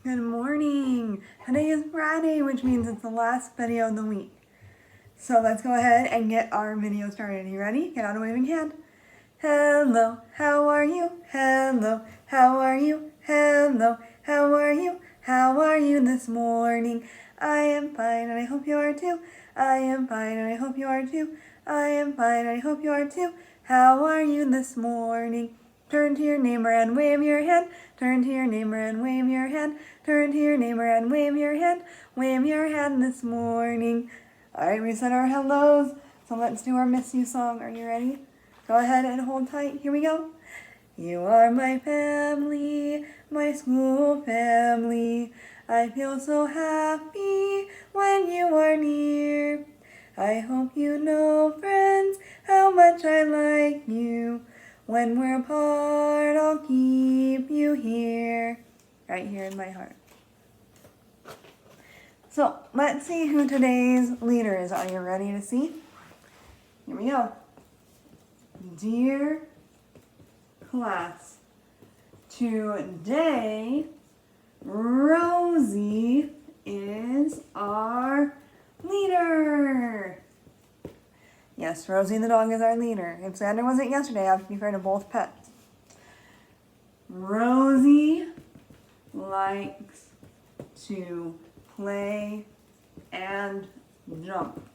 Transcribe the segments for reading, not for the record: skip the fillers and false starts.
Good morning! Today is Friday, which means it's the last video of the week. So let's go ahead and get our video started. You ready? Get out a waving hand. Hello, how are you? Hello, how are you? Hello, how are you? How are you this morning? I am fine and I hope you are too. I am fine and I hope you are too. I am fine and I hope you are too. How are you this morning? Turn to your neighbor and wave your hand. Turn to your neighbor and wave your hand. Turn to your neighbor and wave your hand. Wave your hand this morning. Alright, we said our hellos. So let's do our Miss You song. Are you ready? Go ahead and hold tight. Here we go. You are my family, my school family. I feel so happy when you are near. I hope you know, friends, how much I like you. When we're apart, I'll keep you here, right here in my heart. So let's see who today's leader is. Are you ready to see? Here we go. Dear class, today Rosie is our leader. Yes, Rosie the dog is our leader. If Xander wasn't yesterday, I have to be fair to both pets. Rosie likes to play and jump.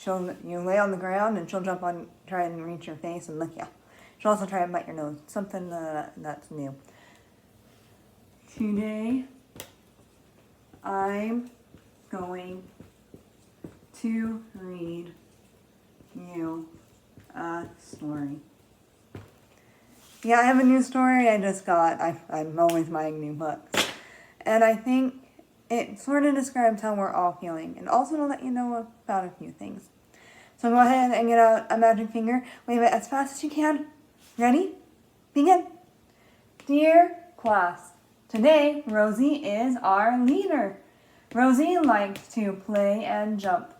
You lay on the ground and she'll jump on, try and reach your face and lick you. She'll also try and bite your nose. Something that's new. Today, I'm going to read you a story. Yeah, I have a new story I just got. I'm always buying new books. And I think it sort of describes how we're all feeling, and also to let you know about a few things. So go ahead and get out a magic finger. Wave it as fast as you can. Ready? Begin. Dear class, today Rosie is our leader. Rosie likes to play and jump.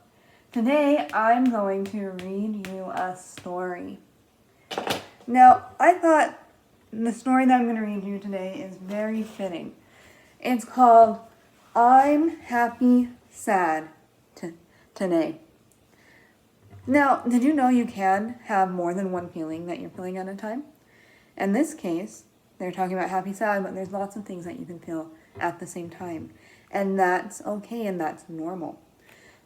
Today I'm going to read you a story. Now, I thought the story that I'm going to read you today is very fitting. It's called I'm Happy Sad Today. Now, did you know you can have more than one feeling that you're feeling at a time? In this case, they're talking about happy sad, but there's lots of things that you can feel at the same time. And that's okay and that's normal.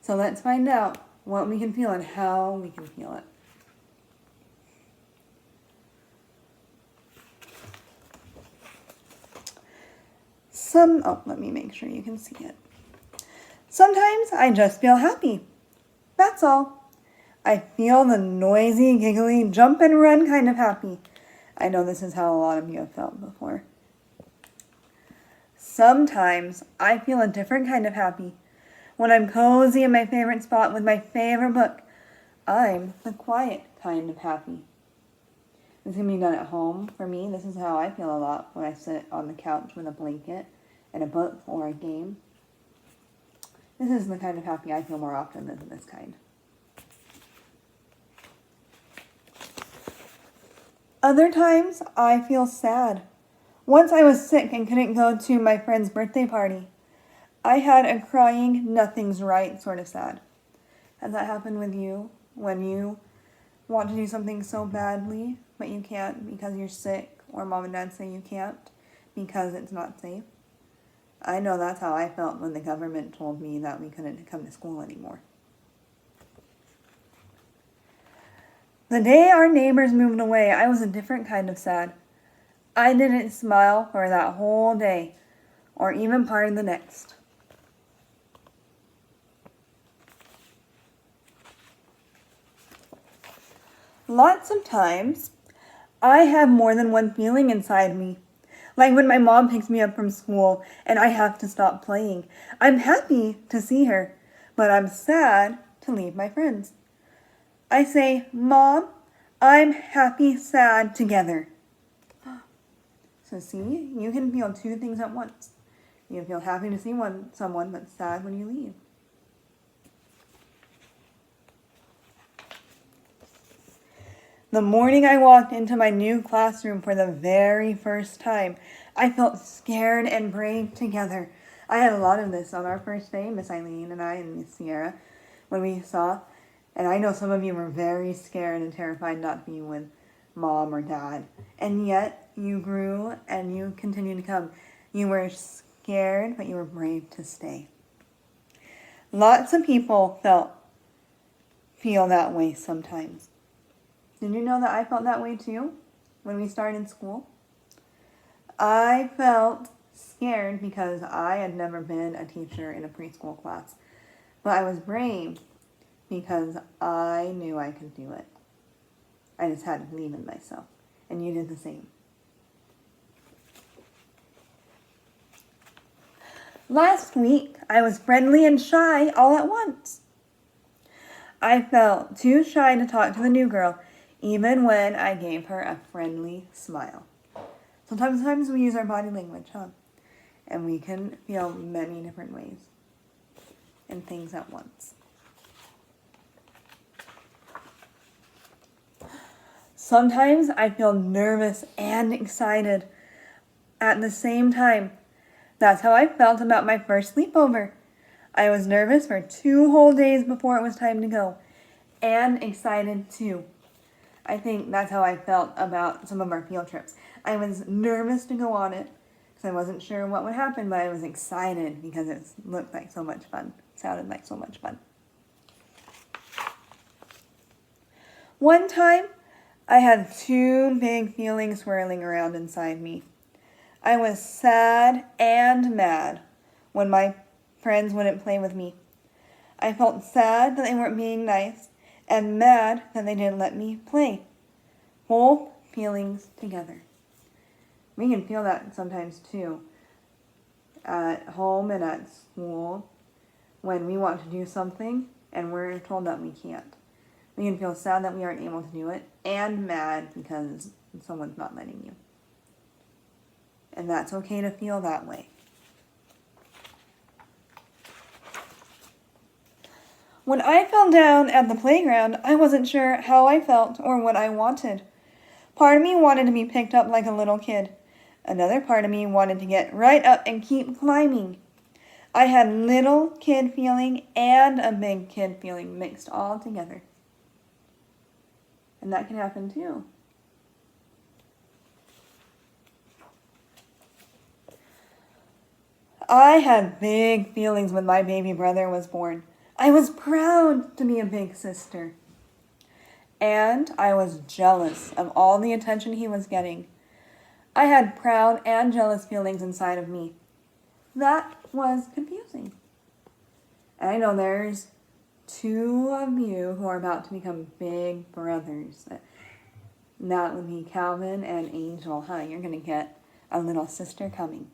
So let's find out what we can feel and how we can feel it. Let me make sure you can see it. Sometimes I just feel happy. That's all. I feel the noisy, giggly, jump and run kind of happy. I know this is how a lot of you have felt before. Sometimes I feel a different kind of happy. When I'm cozy in my favorite spot with my favorite book, I'm the quiet kind of happy. This can be done at home. For me, this is how I feel a lot when I sit on the couch with a blanket and a book or a game. This is the kind of happy I feel more often than this kind. Other times, I feel sad. Once I was sick and couldn't go to my friend's birthday party. I had a crying, nothing's right sort of sad. Has that happened with you when you want to do something so badly, but you can't because you're sick, or mom and dad say you can't because it's not safe? I know that's how I felt when the government told me that we couldn't come to school anymore. The day our neighbors moved away, I was a different kind of sad. I didn't smile for that whole day, or even part of the next. Lots of times, I have more than one feeling inside me. Like when my mom picks me up from school and I have to stop playing. I'm happy to see her, but I'm sad to leave my friends. I say, Mom, I'm happy, sad together. So see, you can feel two things at once. You feel happy to see someone, but sad when you leave. The morning I walked into my new classroom for the very first time, I felt scared and brave together. I had a lot of this on our first day, Miss Eileen and I and Miss Sierra, when we saw. And I know some of you were very scared and terrified not to be with mom or dad. And yet you grew and you continued to come. You were scared, but you were brave to stay. Lots of people feel that way sometimes. Did you know that I felt that way too when we started school? I felt scared because I had never been a teacher in a preschool class. But I was brave because I knew I could do it. I just had to believe in myself. And you did the same. Last week, I was friendly and shy all at once. I felt too shy to talk to the new girl, even when I gave her a friendly smile. Sometimes we use our body language, huh? And we can feel many different ways and things at once. Sometimes I feel nervous and excited at the same time. That's how I felt about my first sleepover. I was nervous for 2 whole days before it was time to go, and excited too. I think that's how I felt about some of our field trips. I was nervous to go on it because I wasn't sure what would happen, but I was excited because it looked like so much fun, sounded like so much fun. One time, I had 2 big feelings swirling around inside me. I was sad and mad when my friends wouldn't play with me. I felt sad that they weren't being nice and mad that they didn't let me play. Both feelings together. We can feel that sometimes too. At home and at school, when we want to do something and we're told that we can't. We can feel sad that we aren't able to do it and mad because someone's not letting you. And that's okay to feel that way. When I fell down at the playground, I wasn't sure how I felt or what I wanted. Part of me wanted to be picked up like a little kid. Another part of me wanted to get right up and keep climbing. I had little kid feeling and a big kid feeling mixed all together. And that can happen too. I had big feelings when my baby brother was born. I was proud to be a big sister. And I was jealous of all the attention he was getting. I had proud and jealous feelings inside of me. That was confusing. And I know there's 2 of you who are about to become big brothers. That would be Calvin and Angel. You're going to get a little sister coming.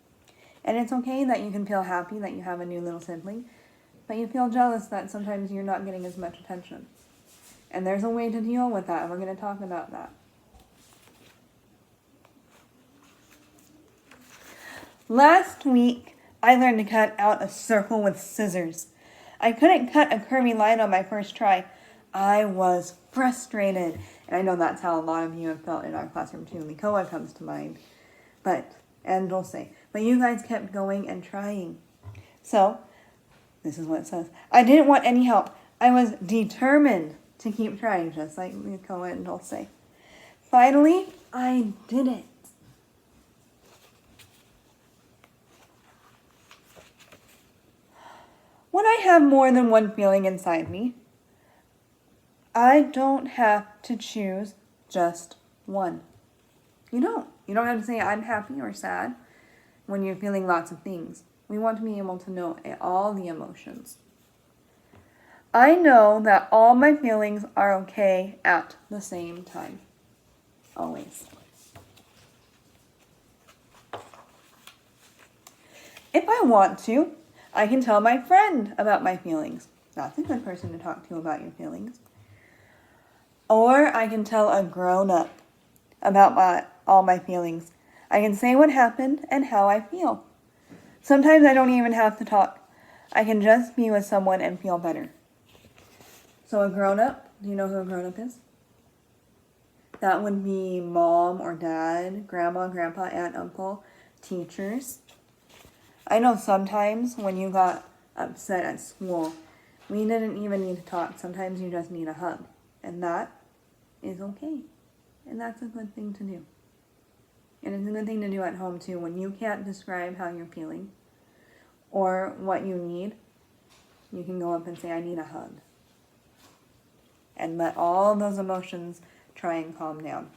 And it's okay that you can feel happy that you have a new little sibling, but you feel jealous that sometimes you're not getting as much attention. And there's a way to deal with that, and we're going to talk about that. Last week, I learned to cut out a circle with scissors. I couldn't cut a curvy line on my first try. I was frustrated. And I know that's how a lot of you have felt in our classroom too. Mikoa comes to mind. And Dulce. But you guys kept going and trying. So, this is what it says. I didn't want any help. I was determined to keep trying, just like Mikoa and Dulce. Finally, I did it. When I have more than one feeling inside me, I don't have to choose just one. You don't. You don't have to say I'm happy or sad when you're feeling lots of things. We want to be able to know all the emotions. I know that all my feelings are okay at the same time. Always. If I want to, I can tell my friend about my feelings. That's a good person to talk to about your feelings. Or I can tell a grown-up about all my feelings. I can say what happened and how I feel. Sometimes I don't even have to talk. I can just be with someone and feel better. So a grown-up, do you know who a grown-up is? That would be mom or dad, grandma, grandpa, aunt, uncle, teachers. I know sometimes when you got upset at school, we didn't even need to talk. Sometimes you just need a hug. And that is okay. And that's a good thing to do. And it's a good thing to do at home too. When you can't describe how you're feeling or what you need, you can go up and say, I need a hug. And let all those emotions try and calm down.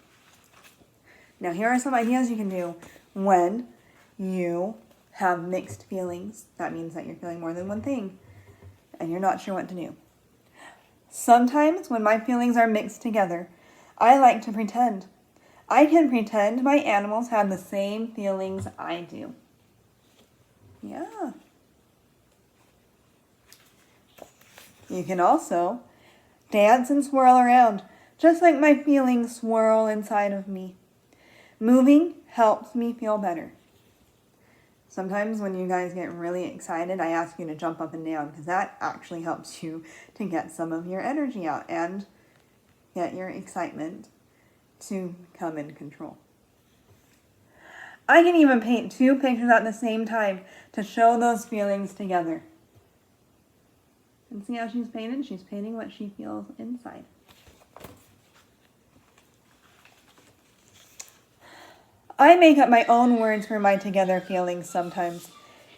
Now, here are some ideas you can do when you have mixed feelings. That means that you're feeling more than one thing and you're not sure what to do. Sometimes when my feelings are mixed together, I like to pretend. I can pretend my animals have the same feelings I do. Yeah. You can also dance and swirl around, just like my feelings swirl inside of me. Moving helps me feel better. Sometimes when you guys get really excited, I ask you to jump up and down because that actually helps you to get some of your energy out and get your excitement to come in control. I can even paint 2 pictures at the same time to show those feelings together. And see how she's painted? She's painting what she feels inside. I make up my own words for my together feelings sometimes.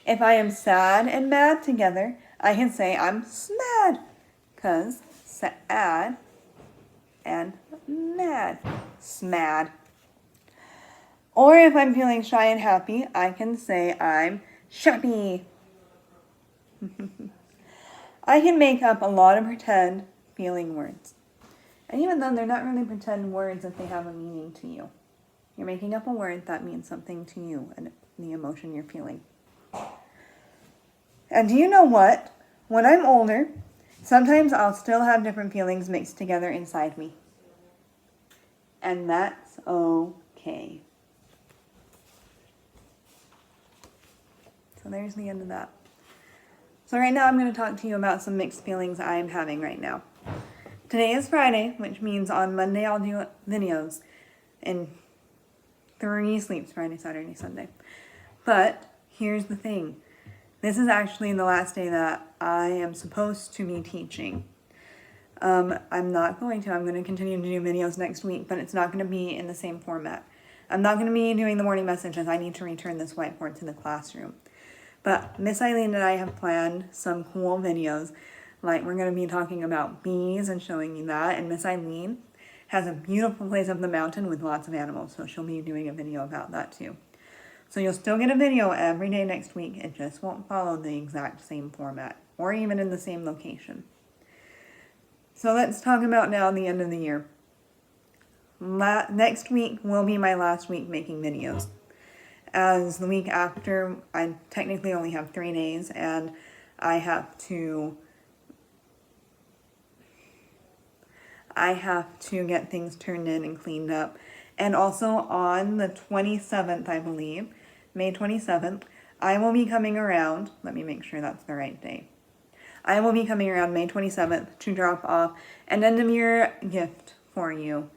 If I am sad and mad together, I can say I'm smad. Because sad and mad. Smad. Or if I'm feeling shy and happy, I can say I'm shappy. I can make up a lot of pretend feeling words. And even then, they're not really pretend words if they have a meaning to you. You're making up a word that means something to you and the emotion you're feeling. And do you know what? When I'm older, sometimes I'll still have different feelings mixed together inside me. And that's okay. So there's the end of that. So right now I'm going to talk to you about some mixed feelings I'm having right now. Today is Friday, which means on Monday I'll do videos and 3 sleeps, Friday, Saturday, Sunday. But here's the thing. This is actually the last day that I am supposed to be teaching. I'm not going to. I'm going to continue to do videos next week, but it's not going to be in the same format. I'm not going to be doing the morning messages. I need to return this whiteboard to the classroom. But Miss Eileen and I have planned some cool videos. Like we're going to be talking about bees and showing you that. And Miss Eileen has a beautiful place up the mountain with lots of animals, so she'll be doing a video about that too. So you'll still get a video every day next week. It just won't follow the exact same format or even in the same location. So let's talk about now the end of the year. Next week will be my last week making videos. As the week after, I technically only have 3 days and I have to get things turned in and cleaned up. And also on the 27th, I believe, May 27th, I will be coming around. Let me make sure that's the right day. I will be coming around May 27th to drop off an end of year gift for you.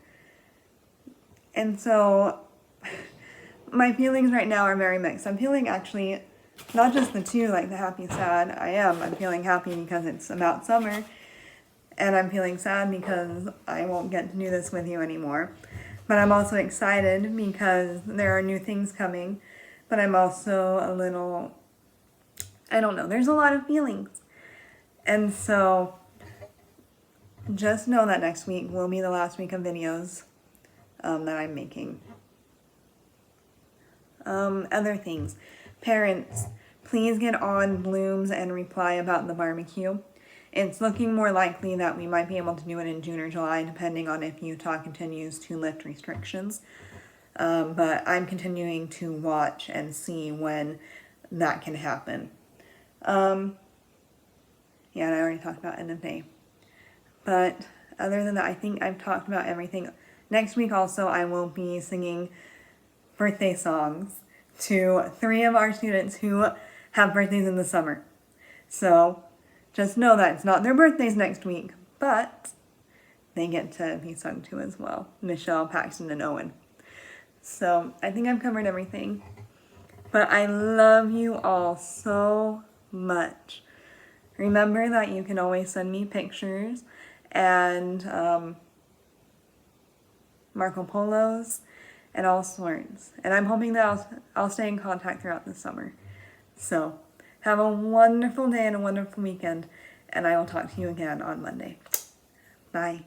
And so my feelings right now are very mixed. I'm feeling actually not just the 2, like the happy, sad. I'm feeling happy because it's about summer. And I'm feeling sad because I won't get to do this with you anymore. But I'm also excited because there are new things coming. But I'm also a little, I don't know, there's a lot of feelings. And so just know that next week will be the last week of videos that I'm making. Other things. Parents, please get on Blooms and reply about the barbecue. It's looking more likely that we might be able to do it in June or July, depending on if Utah continues to lift restrictions. But I'm continuing to watch and see when that can happen. Yeah, and I already talked about end of day. But other than that, I think I've talked about everything. Next week also, I will be singing birthday songs to 3 of our students who have birthdays in the summer. So just know that it's not their birthdays next week, but they get to be sung to as well. Michelle, Paxton, and Owen. So I think I've covered everything. But I love you all so much. Remember that you can always send me pictures and Marco Polos and all sorts. And I'm hoping that I'll stay in contact throughout the summer. So have a wonderful day and a wonderful weekend, and I will talk to you again on Monday. Bye.